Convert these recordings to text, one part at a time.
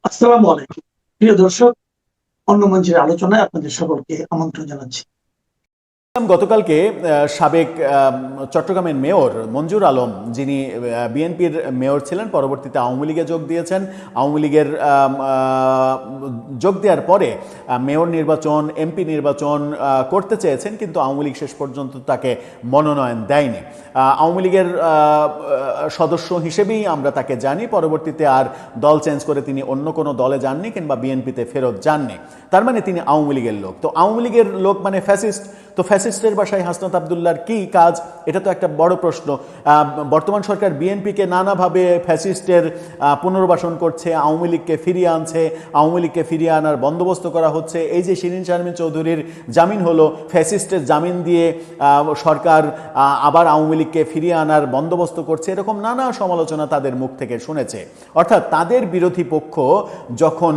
আসসালামু আলাইকুম। প্রিয় দর্শক, অন্য মঞ্চের আলোচনায় আপনাদের সকলকে আমন্ত্রণ জানাচ্ছি। গতকালকে সাবেক চট্টগ্রামের মেয়র মঞ্জুর আলম, যিনি বিএনপির মেয়র ছিলেন, পরবর্তীতে আওয়ামী লীগে যোগ দিয়েছেন। আওয়ামী লীগের যোগ দেওয়ার পরে মেয়র নির্বাচন, এমপি নির্বাচন করতে চেয়েছেন, কিন্তু আওয়ামী লীগ শেষ পর্যন্ত তাকে মনোনয়ন দেয়নি। আওয়ামী লীগের সদস্য হিসেবেই আমরা তাকে জানি। পরবর্তীতে আর দল চেঞ্জ করে তিনি অন্য কোনো দলে যাননি কিংবা বিএনপিতে ফেরত যাননি। তার মানে তিনি আওয়ামী লীগের লোক। তো আওয়ামী লীগের লোক মানে ফ্যাসিস্ট। তো ফ্যাসিস্টের বাসায় হাসনাত আবদুল্লাহর কি কাজ? এটা তো একটা বড় প্রশ্ন। বর্তমান সরকার বিএনপিকে নানাভাবে ফ্যাসিস্টের পুনর্বাসন করছে, আওয়ামী লীগকে ফিরিয়ে আনছে, আওয়ামী লীগকে ফিরিয়ে আনার বন্দোবস্ত করা হচ্ছে। এই যে শিরিন শারমিন চৌধুরীর জামিন হলো, ফ্যাসিস্টের জামিন দিয়ে সরকার আবার আওয়ামী লীগকে ফিরিয়ে আনার বন্দোবস্ত করছে, এরকম নানা সমালোচনা তাদের মুখ থেকে শুনেছে। অর্থাৎ তাদের বিরোধী পক্ষ যখন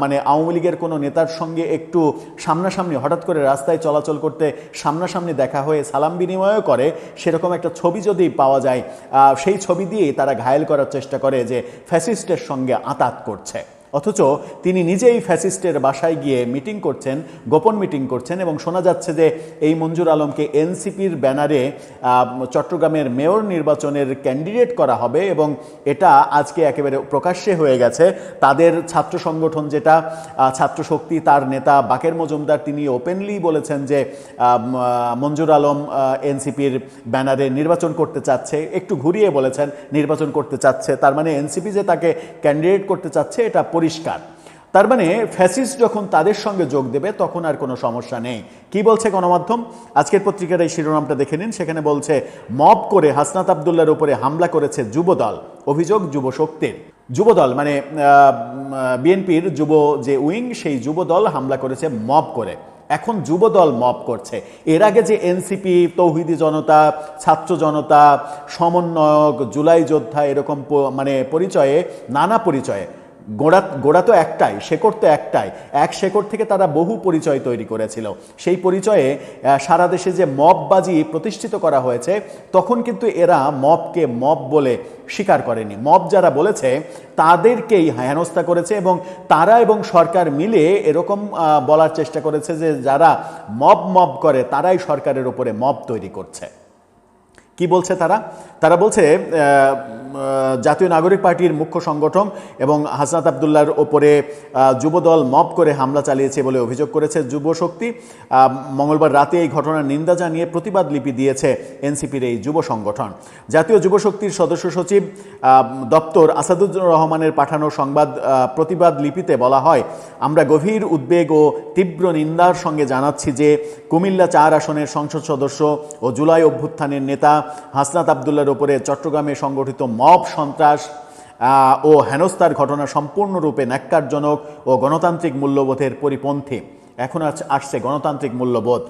মানে আওয়ামী লীগের কোনো নেতার সঙ্গে একটু সামনাসামনি হঠাৎ করে রাস্তায় চলাচল করতে সামনাসামনি দেখা হয়ে সালাম বিনিময়ও করে, সেরকম একটা ছবি যদি পাওয়া যায়, সেই ছবি দিয়েই তারা ঘায়েল করার চেষ্টা করে যে ফ্যাসিস্টের সঙ্গে আঁতাত করছে। অথচ তিনি নিজেই ফ্যাসিস্টের বাসায় গিয়ে মিটিং করছেন, গোপন মিটিং করছেন, এবং শোনা যাচ্ছে যে এই মঞ্জুর আলমকে এনসিপির ব্যানারে চট্টগ্রামের মেয়র নির্বাচনের ক্যান্ডিডেট করা হবে। এবং এটা আজকে একেবারে প্রকাশ্যে হয়ে গেছে। তাদের ছাত্র সংগঠন, যেটা ছাত্র শক্তি, তার নেতা বাকের মজুমদার, তিনি ওপেনলি বলেছেন যে মঞ্জুর আলম এনসিপির ব্যানারে নির্বাচন করতে চাচ্ছে। একটু ঘুরিয়ে বলেছেন নির্বাচন করতে চাচ্ছে, তার মানে এনসিপি যে তাকে ক্যান্ডিডেট করতে চাচ্ছে এটা পরিষ্কার। তার মানে ফ্যাসিস্ট যখন তাদের সঙ্গে যোগ দেবে তখন আর কোনো সমস্যা নেই। কি বলছে গণমাধ্যম? আজকের পত্রিকার এই শিরোনামটা দেখে নিন। সেখানে বলছে, মব করে হাসনাত আবদুল্লাহর উপরে হামলা করেছে যুবদল, অভিযোগ যুব শক্তির। যুবদল মানে বিএনপির যুব যে উইং, সেই যুবদল হামলা করেছে মব করে। এখন যুবদল মব করছে। এর আগে যে এনসিপি, তৌহিদি জনতা, ছাত্র জনতা, সমন্বয়ক, জুলাই যোদ্ধা, এরকম মানে পরিচয়ে, নানা পরিচয়ে, গোড়া তো একটাই, শেকড় তো একটাই, এক শেকড় থেকে তারা বহু পরিচয় তৈরি করেছিল। সেই পরিচয়ে সারা দেশে যে মববাজি প্রতিষ্ঠিত করা হয়েছে, তখন কিন্তু এরা মবকে মব বলে স্বীকার করেনি। মব যারা বলেছে তাদেরকেই হেনস্থা করেছে, এবং তারা এবং সরকার মিলে এরকম বলার চেষ্টা করেছে যে যারা মব করে তারাই সরকারের উপরে মব তৈরি করছে। কি বলছে তারা? তারা বলছে জাতীয় নাগরিক পার্টির মুখ্য সংগঠন এবং হাসনাত আবদুল্লাহর ওপরে যুবদল মব করে হামলা চালিয়েছে বলে অভিযোগ করেছে যুব শক্তি। মঙ্গলবার রাতে এই ঘটনার নিন্দা জানিয়ে প্রতিবাদ লিপি দিয়েছে এনসিপির এই যুব সংগঠন। জাতীয় যুব শক্তির সদস্য সচিব দপ্তর আসাদুর রহমানের পাঠানো সংবাদ প্রতিবাদ লিপিতে বলা হয়, আমরা গভীর উদ্বেগ ও তীব্র নিন্দার সঙ্গে জানাচ্ছি যে কুমিল্লা ৪ আসনের সংসদ সদস্য ও জুলাই অভ্যুত্থানের নেতা হাসনাত আবদুল্লাহর উপরে চট্টগ্রামে সংগঠিত মব সন্ত্রাস ও হেনস্থার ঘটনা সম্পূর্ণরূপে ন্যাক্কারজনক ও গণতান্ত্রিক মূল্যবোধের পরিপন্থী। এখন আসছে গণতান্ত্রিক মূল্যবোধ।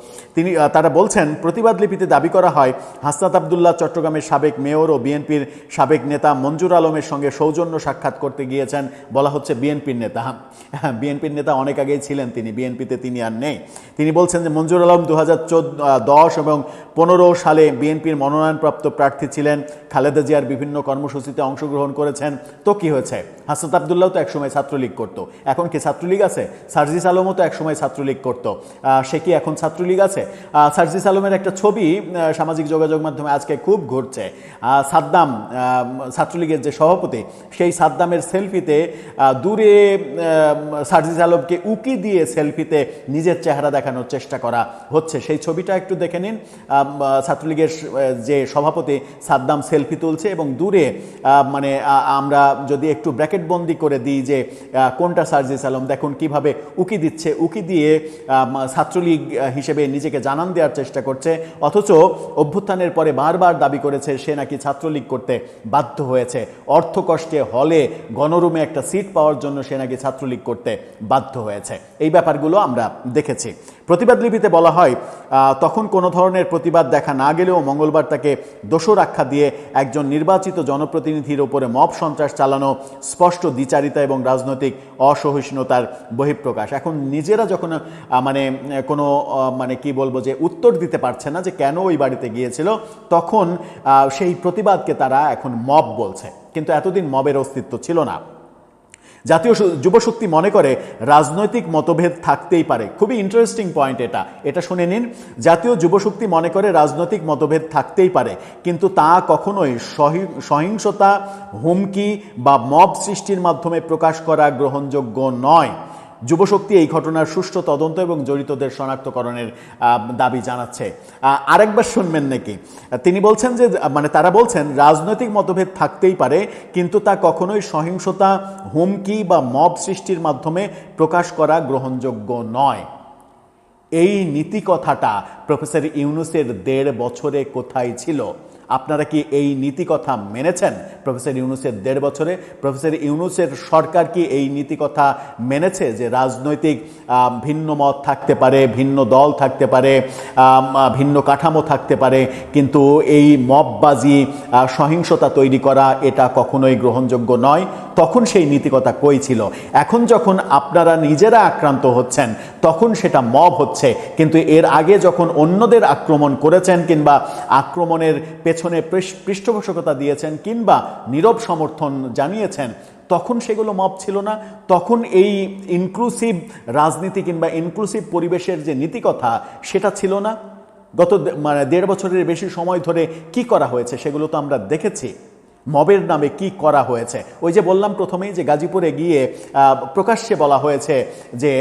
তারা বলছেন, প্রতিবাদ লিপিতে দাবি করা হয়, হাসনাত আবদুল্লাহ চট্টগ্রামের সাবেক মেয়র ও বিএনপির সাবেক নেতা মঞ্জুর আলমের সঙ্গে সৌজন্য সাক্ষাৎ করতে গিয়েছেন। বলা হচ্ছে বিএনপির নেতা। বিএনপির নেতা অনেক আগেই ছিলেন তিনি, বিএনপিতে তিনি আর নেই। তিনি বলছেন যে মঞ্জুর আলম 2010 এবং 15 সালে বিএনপির মনোনয়নপ্রাপ্ত প্রার্থী ছিলেন, খালেদা জিয়ার বিভিন্ন কর্মসূচিতে অংশগ্রহণ করেছেন। তো কি হয়েছে? হাসনাত আবদুল্লাহ তো একসময় ছাত্রলীগ করতো, এখন কি ছাত্রলীগ আছে? সার্জিস আলমও তো একসময় ছাত্রলীগ করতো, সে কি এখন ছাত্রলীগ আছে? সার্জিস আলমের একটা ছবি সামাজিক যোগাযোগ মাধ্যমে আজকে খুব ঘুরছে। সাদ্দাম, ছাত্রলীগের যে সভাপতি, সেই সাদ্দামের সেলফিতে দূরে সার্জিস আলমকে উকি দিয়ে সেলফিতে নিজের চেহারা দেখানোর চেষ্টা করা হচ্ছে। সেই ছবিটা একটু দেখে নিন। ছাত্রলীগের যে সভাপতি সাদ্দাম সেলফি তুলছে, এবং দূরে মানে আমরা যদি একটু ব্র্যাকেট বন্দি করে দিই যে কোনটা সার্জিস আলম, দেখুন কিভাবে উকি দিচ্ছে, উকি দিয়ে ছাত্রলীগ হিসেবে নিজেকে জানান দেওয়ার চেষ্টা করছে। অথচ অভ্যুত্থানের পরে বারবার দাবি করেছে সে নাকি ছাত্রলীগ করতে বাধ্য হয়েছে, অর্থকষ্টে হলে গণরুমে একটা সিট পাওয়ার জন্য সে নাকি ছাত্রলীগ করতে বাধ্য হয়েছে। এই ব্যাপারগুলো আমরা দেখেছি। প্রতিবাদ লিপিতে বলা হয়, তখন কোনো ধরনের প্রতিবাদ দেখা না গেলেও মঙ্গলবার তাকে দোষর আখ্যা দিয়ে একজন নির্বাচিত জনপ্রতিনিধির ওপরে মব সন্ত্রাস চালানো স্পষ্ট দ্বিচারিতা এবং রাজনৈতিক অসহিষ্ণুতার বহিঃপ্রকাশ। এখন নিজেরা যখন মানে কোনো মানে কি বলবো যে উত্তর দিতে পারছে না যে কেন ওই বাড়িতে গিয়েছিল, তখন সেই প্রতিবাদকে তারা এখন মব বলছে, কিন্তু এতদিন মবের অস্তিত্ব ছিল না। জাতীয় যুবশক্তি মনে করে রাজনৈতিক মতভেদ থাকতেই পারে। খুবই ইন্টারেস্টিং পয়েন্ট এটা শুনে নিন। জাতীয় যুবশক্তি মনে করে রাজনৈতিক মতভেদ থাকতেই পারে, কিন্তু তা কখনোই সহিংসতা, হুমকি বা মব সৃষ্টির মাধ্যমে প্রকাশ করা গ্রহণযোগ্য নয়। যুবশক্তি এই ঘটনার সুষ্ঠু তদন্ত এবং জড়িতদের শনাক্তকরণের দাবি জানাচ্ছে। আরেকবার শুনবেন নাকি? তিনি বলছেন যে তারা বলছেন রাজনৈতিক মতভেদ থাকতেই পারে, কিন্তু তা কখনোই সহিংসতা, হুমকি বা মব সৃষ্টির মাধ্যমে প্রকাশ করা গ্রহণযোগ্য নয়। এই নীতি কথাটা প্রফেসর ইউনূসের ১.৫ বছরে কোথায় ছিল? আপনারা কি এই নীতি কথা মেনেছেন প্রফেসর ইউনূসের ১.৫ বছরে? প্রফেসর ইউনূসের সরকার কি এই নীতি কথা মেনেছে যে রাজনৈতিক ভিন্ন মত থাকতে পারে, ভিন্ন দল থাকতে পারে, ভিন্ন কাঠামো থাকতে পারে, কিন্তু এই মববাজি, সহিংসতা তৈরি করা এটা কখনোই গ্রহণযোগ্য নয়? তখন সেই নীতিকথা কই ছিল? এখন যখন আপনারা নিজেরা আক্রান্ত হচ্ছেন তখন সেটা মব হচ্ছে, কিন্তু এর আগে যখন অন্যদের আক্রমণ করেছেন কিংবা আক্রমণের পেছনে পৃষ্ঠপোষকতা দিয়েছেন কিংবা নীরব সমর্থন জানিয়েছেন, তখন সেগুলো মব ছিল না। তখন এই ইনক্লুসিভ রাজনীতি কিংবা ইনক্লুসিভ পরিবেশের যে নীতিকথা সেটা ছিল না। গত ১.৫ বছরের বেশি সময় ধরে কি করা হয়েছে সেগুলো তো আমরা দেখেছি। মবের নামে কি করা হয়েছে? ওই যে বললাম প্রথমেই যে গাজীপুরে গিয়ে প্রকাশ্যে বলা হয়েছে যে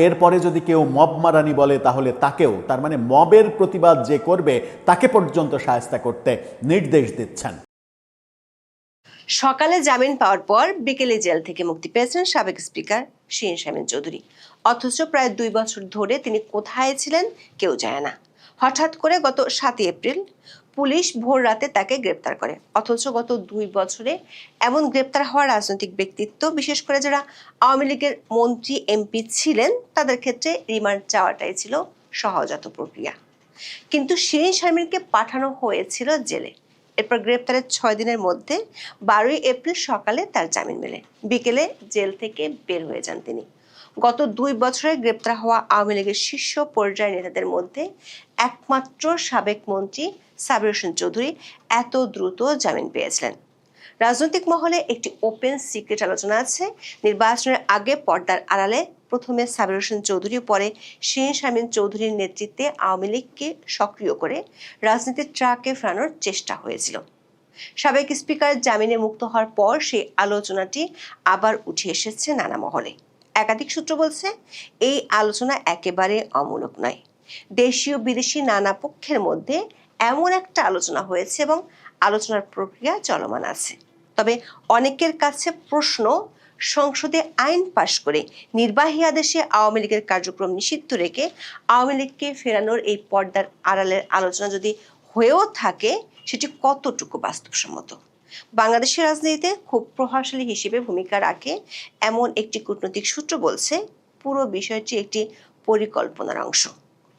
এরপরে যদি কেউ মব মারানি বলে তাহলে তাকেও, তার মানে মবের প্রতিবাদ যে করবে তাকে পর্যন্ত শায়েস্তা করতে নির্দেশ দিচ্ছেন। সকালে জামিন পাওয়ার পর বিকেলে জেল থেকে মুক্তি পেয়েছেন সাবেক স্পিকার শিরীন শারমিন চৌধুরী। অথচ প্রায় ২ বছর ধরে তিনি কোথায় ছিলেন কেউ জানে না। হঠাৎ করে গত ৭ এপ্রিল পুলিশ ভোর রাতে তাকে গ্রেপ্তার করে। অথচ গত ২ বছরে এমন গ্রেপ্তার হওয়া রাজনৈতিক ব্যক্তিত্ব, বিশেষ করে যারা আওয়ামী লীগের মন্ত্রী, এমপি ছিলেন, তাদের ক্ষেত্রে রিমান্ড চাওয়াটাই ছিল সহজাত প্রক্রিয়া। কিন্তু শিরীন শারমিনকে পাঠানো হয়েছিল জেলে। এরপর গ্রেপ্তারের ৬ দিনের মধ্যে ১২ এপ্রিল সকালে তার জামিন মেলে। বিকেলে জেল থেকে বের হয়ে যান তিনি। গত ২ বছরে গ্রেপ্তার হওয়া আওয়ামী লীগের শীর্ষ পর্যায়ের নেতাদের মধ্যে একমাত্র সাবেক মন্ত্রী সাবির হোসেন চৌধুরী এত দ্রুত জামিন পেয়েছিলেন। রাজনৈতিক মহলে একটি ওপেন সিক্রেট আলোচনা আছে। নির্বাচনের আগে পর্দার আড়ালে প্রথমে সাবির হোসেন চৌধুরী, পরে শিরীন শারমিন চৌধুরীর নেতৃত্বে আওয়ামী লীগকে সক্রিয় করে রাজনীতির ট্রাকে ফেরানোর চেষ্টা হয়েছিল। সাবেক স্পিকার জামিনে মুক্ত হওয়ার পর সেই আলোচনাটি আবার উঠে এসেছে নানা মহলে। একাধিক সূত্র বলছে এই আলোচনা একেবারে অমূলক নয়। দেশীয় বিদেশি নানা পক্ষের মধ্যে এমন একটা আলোচনা হয়েছে এবং আলোচনার প্রক্রিয়া চলমান আছে। তবে অনেকের কাছে প্রশ্ন, সংসদে আইন পাশ করে নির্বাহী আদেশে আওয়ামী লীগের কার্যক্রম নিষিদ্ধ রেখে আওয়ামী লীগকে ফেরানোর এই পর্দার আড়ালের আলোচনা যদি হয়েও থাকে, সেটি কতটুকু বাস্তবসম্মত? বাংলাদেশের রাজনীতিতে খুব প্রভাবশালী হিসেবে ভূমিকা রাখে এমন একটি কূটনৈতিক সূত্র বলছে পুরো বিষয়টি একটি পরিকল্পনার অংশ।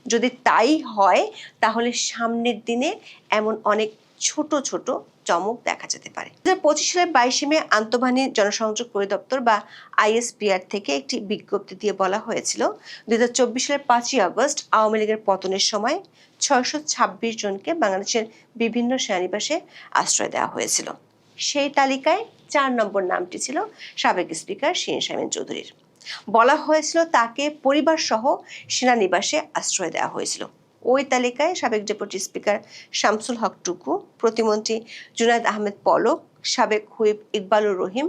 যদি তাই হয় তাহলে সামনের দিনে এমন অনেক ছোট ছোট চমক দেখা যেতে পারে। ২০২৫ সালের ২২ মে আন্তঃবাহিনী জনসংযোগ পরিদপ্তর বা আইএসপিআর থেকে একটি বিজ্ঞপ্তি দিয়ে বলা হয়েছিল ২০২৪ সালের ৫ই আগস্ট আওয়ামী লীগের পতনের সময় ৬২৬ জনকে বাংলাদেশের বিভিন্ন সেনানিবাসে আশ্রয় দেওয়া হয়েছিল। সেই তালিকায় ৪ নম্বর নামটি ছিল সাবেক স্পিকার শিরীন শারমিন চৌধুরীর। বলা হয়েছিল তাকে পরিবার সহ সেনানিবাসে আশ্রয় দেওয়া হয়েছিল। ওই তালিকায় সাবেক ডেপুটি স্পিকার শামসুল হক টুকু, প্রতিমন্ত্রী জুনায়েদ আহমেদ পলক, সাবেক হুইপ ইকবালুর রহিম,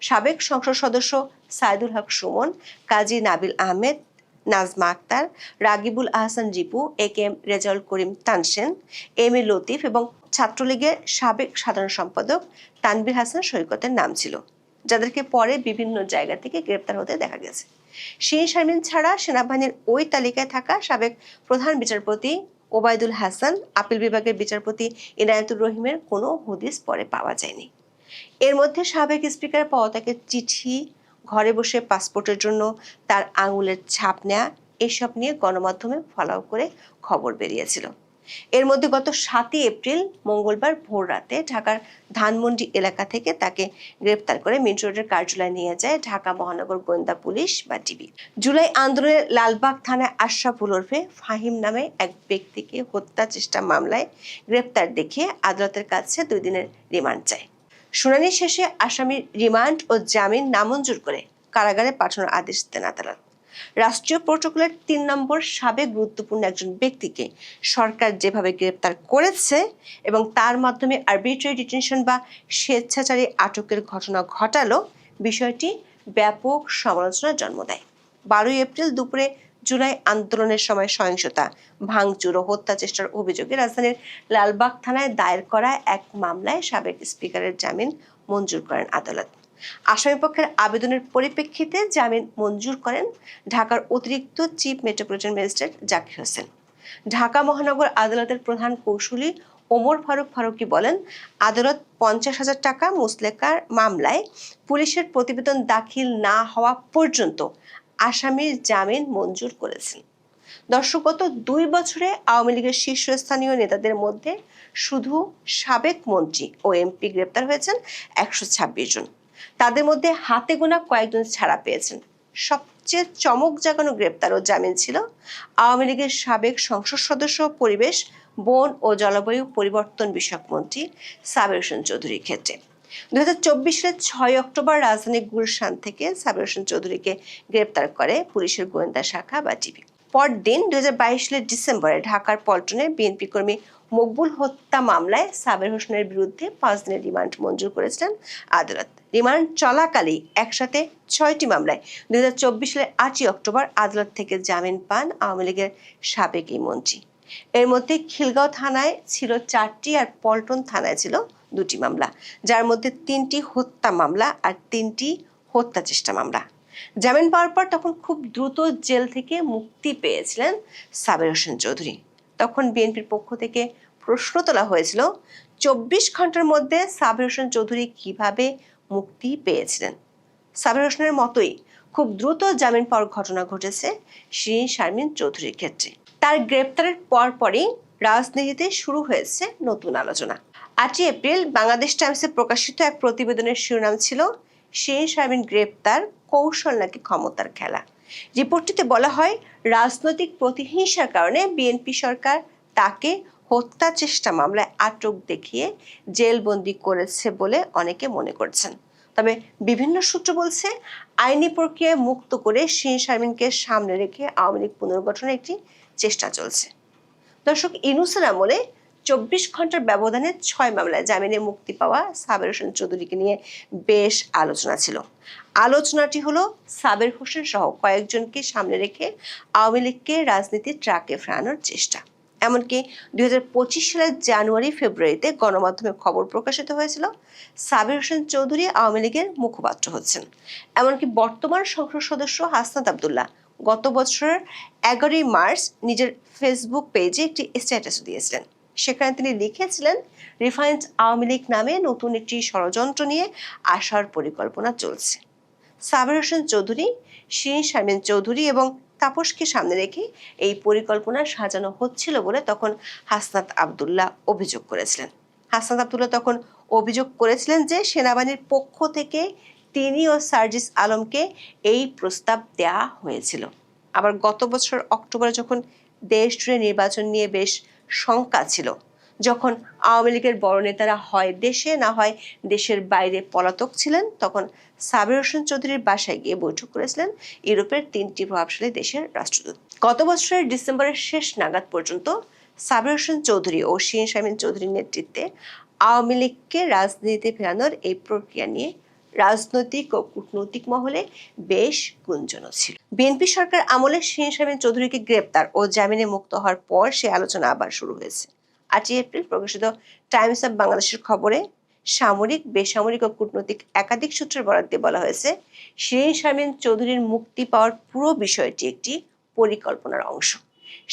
সাবেক সংসদ সদস্য সাইদুল হক সুমন, কাজী নাবিল আহমেদ, নাজমা আক্তার, রাগিবুল আহসান রিপু, AKM Rezaul Karim Tansen, M A Latif এবং ছাত্রলীগের সাবেক সাধারণ সম্পাদক তানভীর হাসান সৈকতের নাম ছিল, যাদেরকে পরে বিভিন্ন জায়গা থেকে গ্রেপ্তার হতে দেখা গেছে। শিরীন শারমিন ছাড়া সেনাবাহিনীর ওই তালিকায় থাকা সাবেক প্রধান বিচারপতি ওবায়দুল হাসান, আপিল বিভাগের বিচারপতি ইনায়েতুর রহিমের কোনো হদিস পরে পাওয়া যায়নি। এর মধ্যে সাবেক স্পিকার পদত্যাগের চিঠি, ঘরে বসে পাসপোর্টের জন্য তার আঙুলের ছাপ নেয়া, এসব নিয়ে গণমাধ্যমে ফলাও করে খবর বেরিয়েছিল। এর মধ্যে গত ৭ এপ্রিল মঙ্গলবার ভোর রাতে ঢাকার ধানমন্ডি এলাকা থেকে তাকে গ্রেপ্তার করে মিন্ট রোডের কার্যালয়ে নিয়ে যায় ঢাকা মহানগর গোয়েন্দা পুলিশ বা ডিবি। জুলাই আন্দোলনের লালবাগ থানায় আশরাফুল ওরফে ফাহিম নামে এক ব্যক্তিকে হত্যা চেষ্টা মামলায় গ্রেপ্তার দেখিয়ে আদালতের কাছে ২ দিনের রিমান্ড চায়। শুনানি শেষে আসামির রিমান্ড ও জামিন নামঞ্জুর করে কারাগারে পাঠানোর আদেশ দেন আদালত। রাষ্ট্রীয় প্রোটোকলের ৩ নম্বর সাবেক গুরুত্বপূর্ণ একজন ব্যক্তিকে সরকার যেভাবে গ্রেপ্তার করেছে এবং তার মাধ্যমে আরবিট্রারি ডিটেনশন বা স্বেচ্ছাচারী আটকের ঘটনা ঘটালো, বিষয়টি ব্যাপক সমালোচনার জন্ম দেয়। ১২ এপ্রিল দুপুরে জুলাই আন্দোলনের সময় সহিংসতা, ভাঙচুর ও হত্যা চেষ্টার অভিযোগে রাজধানীর লালবাগ থানায় দায়ের করা এক মামলায় সাবেক স্পিকারের জামিন মঞ্জুর করেন আদালত। আসামিপক্ষের আবেদনের পরিপ্রেক্ষিতে জামিন মঞ্জুর করেন ঢাকার অতিরিক্ত chief metropolitan magistrate Zakir Hossain. Dhaka মহানগর আদালতের প্রধান কৌঁসুলি ওমর ফারুক ফারুকী বলেন, আদালত ৫০,০০০ টাকা মুচলেকার মামলায় পুলিশের প্রতিবেদন দাখিল না হওয়া পর্যন্ত আসামির জামিন মঞ্জুর করেছেন। দর্শক, গত ২ বছরে আওয়ামী লীগের শীর্ষস্থানীয় নেতাদের মধ্যে শুধু সাবেক মন্ত্রী ও এমপি গ্রেপ্তার হয়েছেন ১২৬ জন। তাদের মধ্যে হাতে গোনা কয়েকজন ছাড়া পেয়েছেন। সবচেয়ে চমক জাগানো গ্রেপ্তার ও জামিন ছিল আওয়ামী লীগের সাবেক সংসদ সদস্য, পরিবেশ, বন ও জলবায়ু পরিবর্তন বিষয়ক মন্ত্রী সাবের হোসেন চৌধুরীর ক্ষেত্রে। ২০২৪ সালের ৬ অক্টোবর রাজধানীর গুলশান থেকে সাবের হোসেন চৌধুরীকে গ্রেপ্তার করে পুলিশের গোয়েন্দা শাখা বা ডিবি। পরদিন ২০২২ সালের ডিসেম্বরে ঢাকার পল্টনে বিএনপি কর্মী মকবুল হত্যা মামলায় সাবের হোসেনের বিরুদ্ধে ৫ দিনের রিমান্ড মঞ্জুর করেছিলেন আদালত। রিমান্ড চলাকালেই একসাথে ৬টি মামলায় ২০২৪ সালের ৮ই অক্টোবর আদালত থেকে জামিন পান আওয়ামী লীগের সাবেক এই মন্ত্রী। এর মধ্যে খিলগাঁও থানায় ছিল ৪টি আর পল্টন থানায় ছিল ২টি মামলা, যার মধ্যে ৩টি হত্যা মামলা আর ৩টি হত্যা চেষ্টা মামলা। জামিন পাওয়ার পর তখন খুব দ্রুত জেল থেকে মুক্তি পেয়েছিলেন সাবের হোসেন চৌধুরী। তখন বিএনপির পক্ষ থেকে প্রশ্ন তোলা হয়েছিল, ২৪ ঘন্টার মধ্যে সাবের হোসেন চৌধুরী কিভাবে মুক্তি পেয়েছিলেন। সাবের হোসেনের মতোই খুব দ্রুত জামিন পাওয়ার ঘটনা ঘটেছে শিরীন শারমিন চৌধুরীর ক্ষেত্রে। তার গ্রেপ্তারের পরপরই রাজনীতিতে শুরু হয়েছে নতুন আলোচনা। ৮ই এপ্রিল বাংলাদেশ টাইমসে প্রকাশিত এক প্রতিবেদনের শিরোনাম ছিল, শিরীন শারমিন গ্রেপ্তার, কৌশল নাকি ক্ষমতার খেলা। রিপোর্টটিতে বলা হয়, রাজনৈতিক প্রতিহিংসার কারণে বিএনপি সরকার তাকে হত্যা চেষ্টা মামলায় আটক দেখিয়ে জেলবন্দি করেছে বলে অনেকে মনে করছেন। তবে বিভিন্ন সূত্র বলছে, আইনি প্রক্রিয়ায় মুক্ত করে শিরীন শারমিনকে সামনে রেখে আওয়ামী লীগ পুনর্গঠনের একটি চেষ্টা চলছে। দর্শক, ইউনূসের আমলে ২৪ ঘন্টার ব্যবধানে ৬ মামলায় জামিনে মুক্তি পাওয়া সাবের হোসেন চৌধুরীকে নিয়ে বেশ আলোচনা ছিল। আলোচনাটি হলো সাবের হোসেন সহ কয়েকজনকে সামনে রেখে আওয়ামী লীগকে রাজনীতির ট্রাকে ফেরানোর চেষ্টা। এমনকি ২০২৫ সালের জানুয়ারি ফেব্রুয়ারিতে গণমাধ্যমে খবর প্রকাশিত হয়েছিল, সাবের হোসেন চৌধুরী আওয়ামী লীগের মুখপাত্র হচ্ছেন। এমনকি বর্তমান সংসদ সদস্য হাসনাত আব্দুল্লাহ গত বছরের ১১ই মার্চ নিজের ফেসবুক পেজে একটি স্ট্যাটাস দিয়েছিলেন। সেখানে তিনি লিখেছিলেন, রিফাইন্ড আওয়ামী লীগ নামে নতুন একটি ষড়যন্ত্র নিয়ে আসার পরিকল্পনা চলছে। সাবের হোসেন চৌধুরী, শিরীন শারমিন চৌধুরী এবং তাপসকে সামনে রেখে এই পরিকল্পনা সাজানো হচ্ছিল বলে তখন হাসনাত আব্দুল্লাহ অভিযোগ করেছিলেন। হাসনাত আব্দুল্লাহ তখন অভিযোগ করেছিলেন যে সেনাবাহিনীর পক্ষ থেকে তিনি ও সার্জিস আলমকে এই প্রস্তাব দেওয়া হয়েছিল। আবার গত বছর অক্টোবরে যখন দেশ জুড়ে নির্বাচন নিয়ে বেশ শঙ্কা ছিল, যখন আওয়ামী লীগের বড় নেতারা হয় দেশে না হয় দেশের বাইরে পলাতক ছিলেন, তখন সাবের হোসেন চৌধুরীর বাসায় গিয়ে বৈঠক করেছিলেন ইউরোপের ৩টি প্রভাবশালী দেশের রাষ্ট্রদূত। গত বছরের ডিসেম্বরের শেষ নাগাদ পর্যন্ত সাবের হোসেন চৌধুরী ও শিরীন শারমিন চৌধুরীর নেতৃত্বে আওয়ামী লীগকে রাজনীতিতে ফেরানোর এই প্রক্রিয়া নিয়ে রাজনৈতিক ও কূটনৈতিক মহলে বেশ গুঞ্জন ছিল। বিএনপি সরকার আমলে শিরীন শারমিন চৌধুরীকে গ্রেপ্তার ও জামিনে মুক্ত হওয়ার পর সে আলোচনা আবার শুরু হয়েছে। ৮ই এপ্রিল প্রকাশিত টাইমস অব বাংলাদেশের খবরে সামরিক, বেসামরিক ও কূটনৈতিক একাধিক সূত্রের বরাত দিয়ে বলা হয়েছে, শিরীন শারমিন চৌধুরীর মুক্তি পাওয়ার পুরো বিষয়টি একটি পরিকল্পনার অংশ।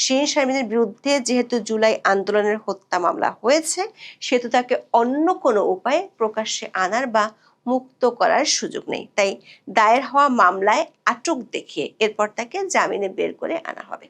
শিরীন শারমিনের বিরুদ্ধে যেহেতু জুলাই আন্দোলনের হত্যা মামলা হয়েছে, সেহেতু তাকে অন্য কোনো উপায়ে প্রকাশ্যে আনার বা মুক্ত করার সুযোগ নেই। তাই দায়ের হওয়া মামলায় আটক দেখিয়ে এরপর তাকে জামিনে বের করে আনা হবে।